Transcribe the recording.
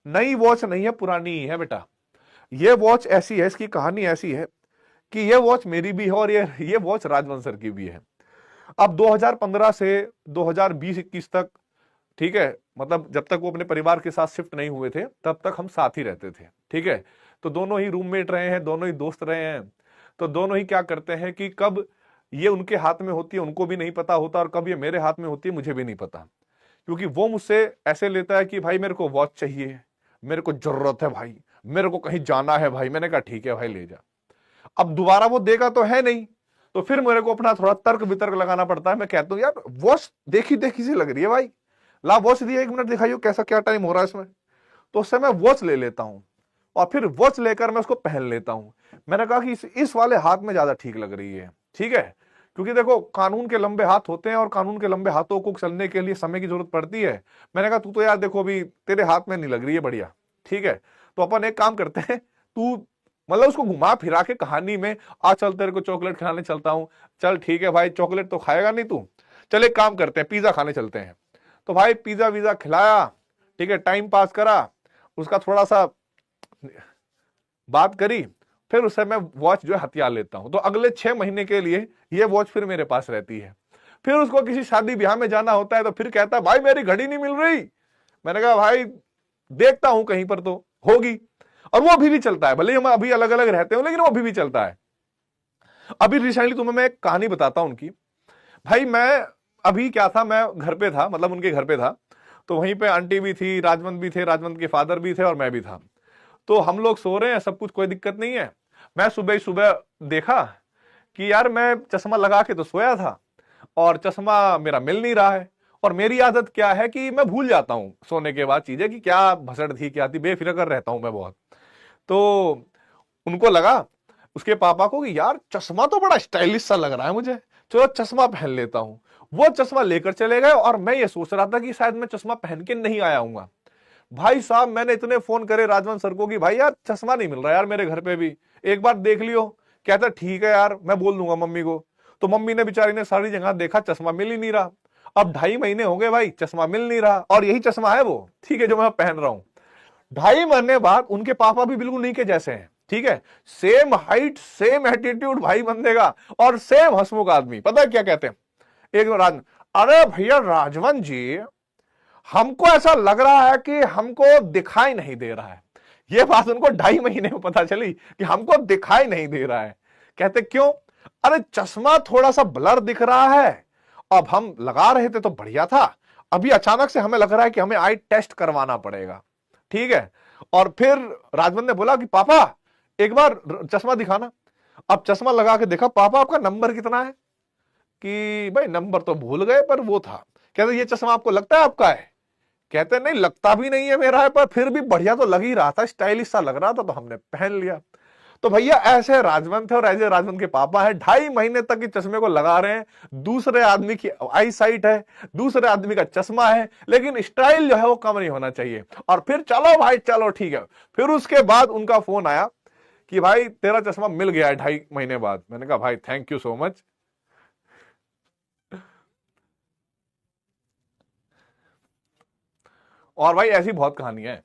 नई वॉच नहीं है, पुरानी ही है बेटा। ये वॉच ऐसी है, इसकी कहानी ऐसी है कि ये वॉच मेरी भी है और ये वॉच राजवंश सर की भी है। अब 2015 से 2020-21 तक, ठीक है, मतलब जब तक वो अपने परिवार के साथ शिफ्ट नहीं हुए थे तब तक हम साथ ही रहते थे, ठीक है। तो दोनों ही रूममेट रहे हैं, दोनों ही दोस्त रहे हैं। तो दोनों ही क्या करते हैं कि कब ये उनके हाथ में होती है उनको भी नहीं पता होता, और कब ये मेरे हाथ में होती है मुझे भी नहीं पता। क्योंकि वो मुझसे ऐसे लेता है कि भाई मेरे को वॉच चाहिए, मेरे को जरूरत है भाई, मेरे को कहीं जाना है भाई। मैंने कहा ठीक है भाई ले जा। अब दोबारा वो देगा तो है नहीं, तो फिर मेरे को अपना थोड़ा तर्क वितर्क लगाना पड़ता है। मैं कहता हूं यार वॉच देखी देखी सी लग रही है भाई, ला वॉच दिया, 1 मिनट दिखाइयो कैसा क्या टाइम हो रहा है इसमें। तो उससे मैं वॉच ले लेता हूं और फिर वॉच लेकर मैं उसको पहन लेता हूं। मैंने कहा कि इस वाले हाथ में ज्यादा ठीक लग रही है, ठीक है। क्योंकि देखो कानून के लंबे हाथ होते हैं और कानून के लंबे हाथों को चलने के लिए समय की जरूरत पड़ती है। मैंने कहा तू तो यार देखो अभी तेरे हाथ में नहीं लग रही है बढ़िया, ठीक है। तो अपन एक काम करते हैं, तू मतलब उसको घुमा फिरा के कहानी में, आ चल तेरे को चॉकलेट खिलाने चलता हूं। चल ठीक है भाई, चॉकलेट तो खाएगा नहीं तू, चल एक काम करते हैं पिज्जा खाने चलते हैं। तो भाई पिज्जा वीजा खिलाया, ठीक है, टाइम पास करा, उसका थोड़ा सा बात करी, फिर उससे मैं वॉच जो है हथियार लेता हूं। तो अगले 6 महीने के लिए ये वॉच फिर मेरे पास रहती है। फिर उसको किसी शादी ब्याह में जाना होता है तो फिर कहता है भाई मेरी घड़ी नहीं मिल रही। मैंने कहा भाई देखता हूं कहीं पर तो होगी। और वो अभी भी चलता है, भले ही हम अभी अलग अलग रहते हो लेकिन वो अभी भी चलता है। अभी रिसेंटली तुम्हें मैं एक कहानी बताता हूं उनकी। भाई मैं अभी क्या था, मैं घर पे था, मतलब उनके घर पे था। तो वहीं पे आंटी भी थी, राजवंत भी थे, राजवंत के फादर भी थे और मैं भी था। तो हम लोग सो रहे हैं, सब कुछ कोई दिक्कत नहीं है। मैं सुबह ही सुबह देखा कि यार मैं चश्मा लगा के तो सोया था और चश्मा मेरा मिल नहीं रहा है। और मेरी आदत क्या है कि मैं भूल जाता हूं सोने के बाद चीजें, कि क्या भसड़ थी क्या थी, बेफिक्र रहता हूं मैं बहुत। तो उनको लगा, उसके पापा को, कि यार चश्मा तो बड़ा स्टाइलिश सा लग रहा है मुझे, चलो चश्मा पहन लेता हूं। वो चश्मा लेकर चले गए और मैं ये सोच रहा था कि शायद मैं चश्मा पहन के नहीं आया हूंगा। भाई साहब मैंने इतने फोन करे राजवंत सर को कि भाई यार चश्मा नहीं मिल रहा यार मेरे घर पे भी, एक बार देख लियो। कहता ठीक है यार मैं बोल दूंगा मम्मी को। तो मम्मी ने बेचारी ने सारी जगह देखा, चश्मा मिल ही नहीं रहा। अब 2.5 महीने हो गए भाई, चश्मा मिल नहीं रहा, और यही चश्मा है वो, ठीक है, जो मैं पहन रहा हूं। 2.5 महीने बाद उनके पापा भी बिल्कुल नहीं के जैसे हैं, ठीक है, सेम हाइट सेम एटीट्यूड भाई बंदे का, और सेम हंसमुख आदमी। पता है क्या कहते हैं एक दो राज, अरे भैया राजवंत जी हमको ऐसा लग रहा है कि हमको दिखाई नहीं दे रहा है। यह बात उनको 2.5 महीने में पता चली कि हमको दिखाई नहीं दे रहा है। कहते क्यों? अरे चश्मा थोड़ा सा ब्लर दिख रहा है, अब हम लगा रहे थे तो बढ़िया था, अभी अचानक से हमें लग रहा है कि हमें आई टेस्ट करवाना पड़ेगा, ठीक है। और फिर राजवंत ने बोला कि पापा एक बार चश्मा दिखाना। अब चश्मा लगा के देखा, पापा आपका नंबर कितना है? कि भाई नंबर तो भूल गए पर वो था। कहते ये चश्मा आपको लगता है आपका है? कहते नहीं लगता भी नहीं है मेरा है, पर फिर भी बढ़िया तो लग ही रहा था, स्टाइलिश सा लग रहा था तो हमने पहन लिया। तो भैया ऐसे राजवंत है और ऐसे राजवंत के पापा है, 2.5 महीने तक इस चश्मे को लगा रहे हैं। दूसरे आदमी की आई साइट है, दूसरे आदमी का चश्मा है, लेकिन स्टाइल जो है वो कम नहीं होना चाहिए। और फिर चलो भाई चलो ठीक है। फिर उसके बाद उनका फोन आया कि भाई तेरा चश्मा मिल गया है 2.5 महीने बाद। मैंने कहा भाई थैंक यू सो मच। और भाई ऐसी बहुत कहानियां हैं।